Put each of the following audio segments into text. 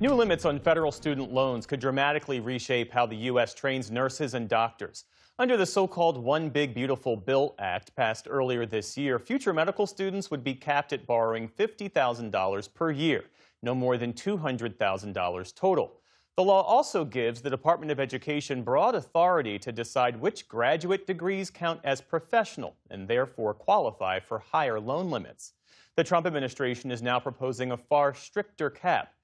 New limits on federal student loans could dramatically reshape how the U.S. trains nurses and doctors. Under the so-called One Big Beautiful Bill Act passed earlier this year, future medical students would be capped at borrowing $50,000 per year, no more than $200,000 total. The law also gives the Department of Education broad authority to decide which graduate degrees count as professional and therefore qualify for higher loan limits. The Trump administration is now proposing a far stricter cap.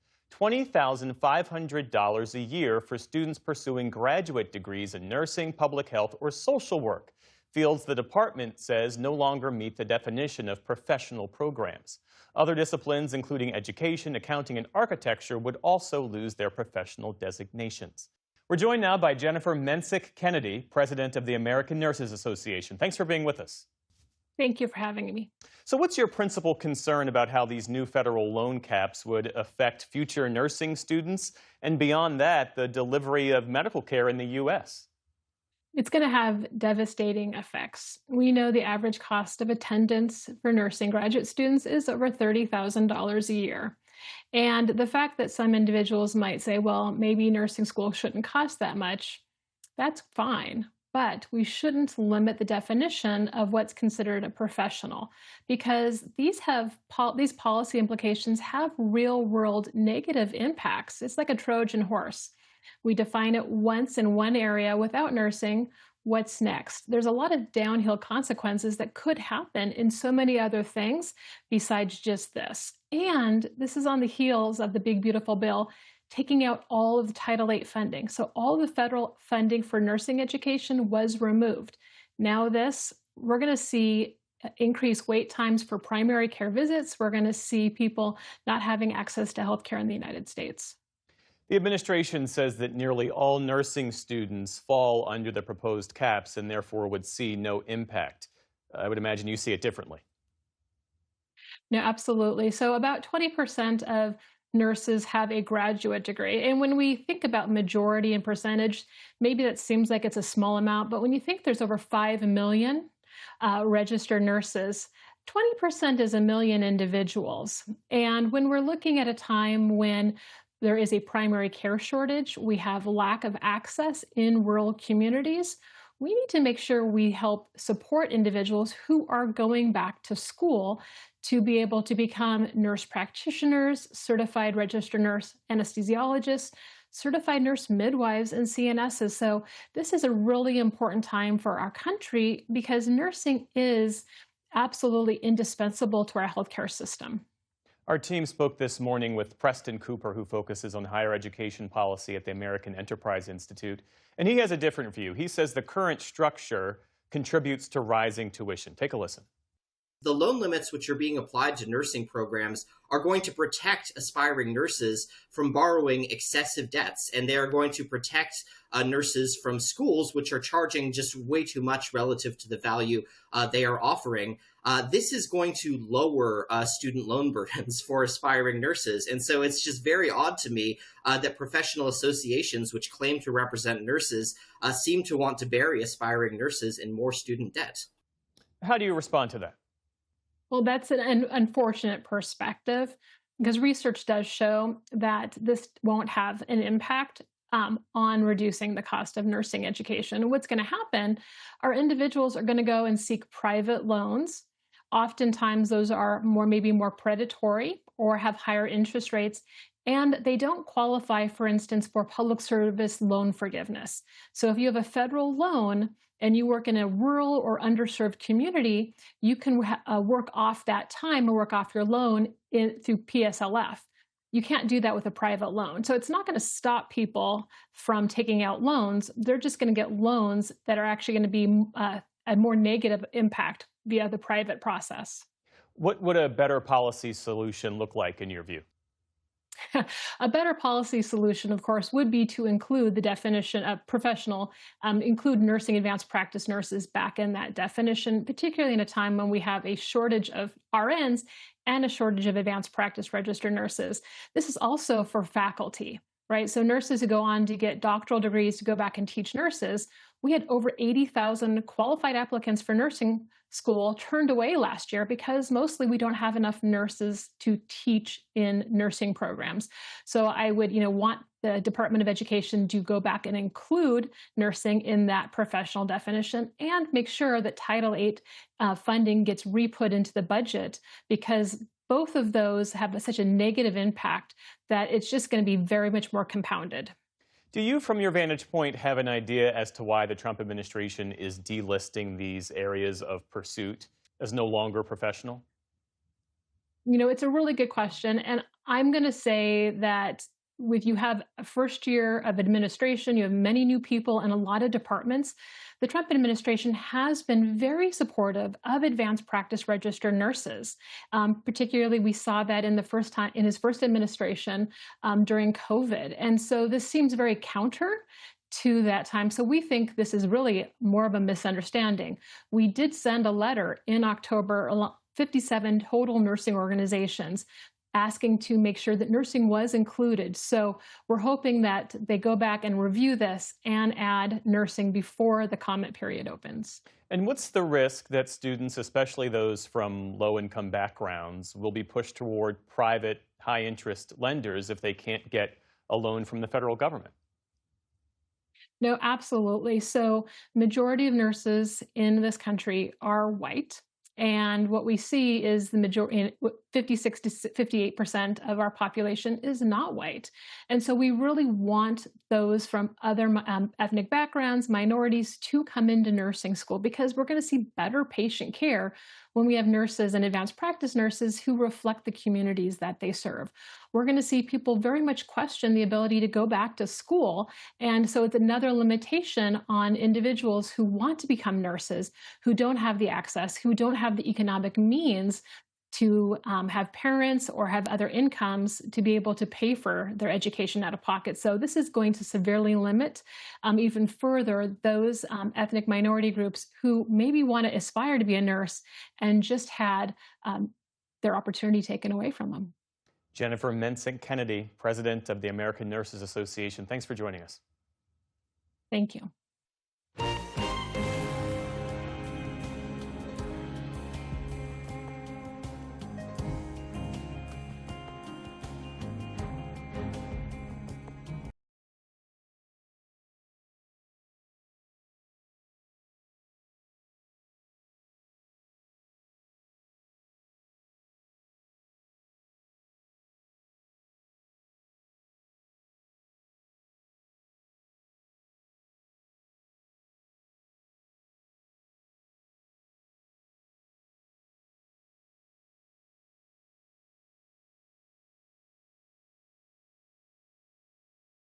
$20,500 a year for students pursuing graduate degrees in nursing, public health, or social work, fields the department says no longer meet the definition of professional programs. Other disciplines, including education, accounting, and architecture, would also lose their professional designations. We're joined now by Jennifer Mensick Kennedy, president of the American Nurses Association. Thanks for being with us. Thank you for having me. So what's your principal concern about how these new federal loan caps would affect future nursing students and beyond that, the delivery of medical care in the U.S.? It's going to have devastating effects. We know the average cost of attendance for nursing graduate students is over $30,000 a year. And the fact that some individuals might say, well, maybe nursing school shouldn't cost that much, that's fine. But we shouldn't limit the definition of what's considered a professional, because these policy implications have real-world negative impacts. It's like a Trojan horse. We define it once in one area without nursing. What's next? There's a lot of downhill consequences that could happen in so many other things besides just this. And this is on the heels of the Big Beautiful Bill taking out all of the Title VIII funding. So all the federal funding for nursing education was removed. Now we're going to see increased wait times for primary care visits. We're going to see people not having access to health care in the United States. The administration says that nearly all nursing students fall under the proposed caps and therefore would see no impact. I would imagine you see it differently. No, absolutely. So about 20% of nurses have a graduate degree. And when we think about majority and percentage, maybe that seems like it's a small amount, but when you think there's over 5 million registered nurses, 20% is a million individuals. And when we're looking at a time when there is a primary care shortage, we have lack of access in rural communities, we need to make sure we help support individuals who are going back to school to be able to become nurse practitioners, certified registered nurse anesthesiologists, certified nurse midwives, and CNSs. So this is a really important time for our country because nursing is absolutely indispensable to our healthcare system. Our team spoke this morning with Preston Cooper, who focuses on higher education policy at the American Enterprise Institute, and he has a different view. He says the current structure contributes to rising tuition. Take a listen. The loan limits which are being applied to nursing programs are going to protect aspiring nurses from borrowing excessive debts, and they are going to protect nurses from schools which are charging just way too much relative to the value they are offering. This is going to lower student loan burdens for aspiring nurses. And so it's just very odd to me that professional associations which claim to represent nurses seem to want to bury aspiring nurses in more student debt. How do you respond to that? Well, that's an unfortunate perspective because research does show that this won't have an impact on reducing the cost of nursing education. What's going to happen are individuals are going to go and seek private loans. Oftentimes, those are maybe more predatory or have higher interest rates, and they don't qualify, for instance, for public service loan forgiveness. So if you have a federal loan and you work in a rural or underserved community, you can work off that time or work off your loan through PSLF. You can't do that with a private loan. So it's not going to stop people from taking out loans. They're just going to get loans that are actually going to be a more negative impact via the private process. What would a better policy solution look like in your view? A better policy solution, of course, would be to include the definition of professional, include nursing advanced practice nurses back in that definition, particularly in a time when we have a shortage of RNs and a shortage of advanced practice registered nurses. This is also for faculty, right? So nurses who go on to get doctoral degrees to go back and teach nurses, we had over 80,000 qualified applicants for nursing school turned away last year because mostly we don't have enough nurses to teach in nursing programs. So I would, want the Department of Education to go back and include nursing in that professional definition and make sure that Title VIII funding gets re-put into the budget, because both of those have such a negative impact that it's just going to be very much more compounded. Do you, from your vantage point, have an idea as to why the Trump administration is delisting these areas of pursuit as no longer professional? It's a really good question. And I'm going to say that if you have a first year of administration, you have many new people in a lot of departments, the Trump administration has been very supportive of advanced practice registered nurses. Particularly, we saw that in his first administration during COVID. And so this seems very counter to that time. So we think this is really more of a misunderstanding. We did send a letter in October, 57 total nursing organizations, asking to make sure that nursing was included. So we're hoping that they go back and review this and add nursing before the comment period opens. And what's the risk that students, especially those from low-income backgrounds, will be pushed toward private, high-interest lenders if they can't get a loan from the federal government? No, absolutely. So majority of nurses in this country are white. And what we see is the majority, 56 to 58% of our population is not white. And so we really want those from other ethnic backgrounds, minorities, to come into nursing school, because we're going to see better patient care when we have nurses and advanced practice nurses who reflect the communities that they serve. We're going to see people very much question the ability to go back to school. And so it's another limitation on individuals who want to become nurses, who don't have the access, who don't have the economic means to have parents or have other incomes to be able to pay for their education out of pocket. So this is going to severely limit even further those ethnic minority groups who maybe want to aspire to be a nurse and just had their opportunity taken away from them. Jennifer Mensink Kennedy, president of the American Nurses Association, thanks for joining us. Thank you.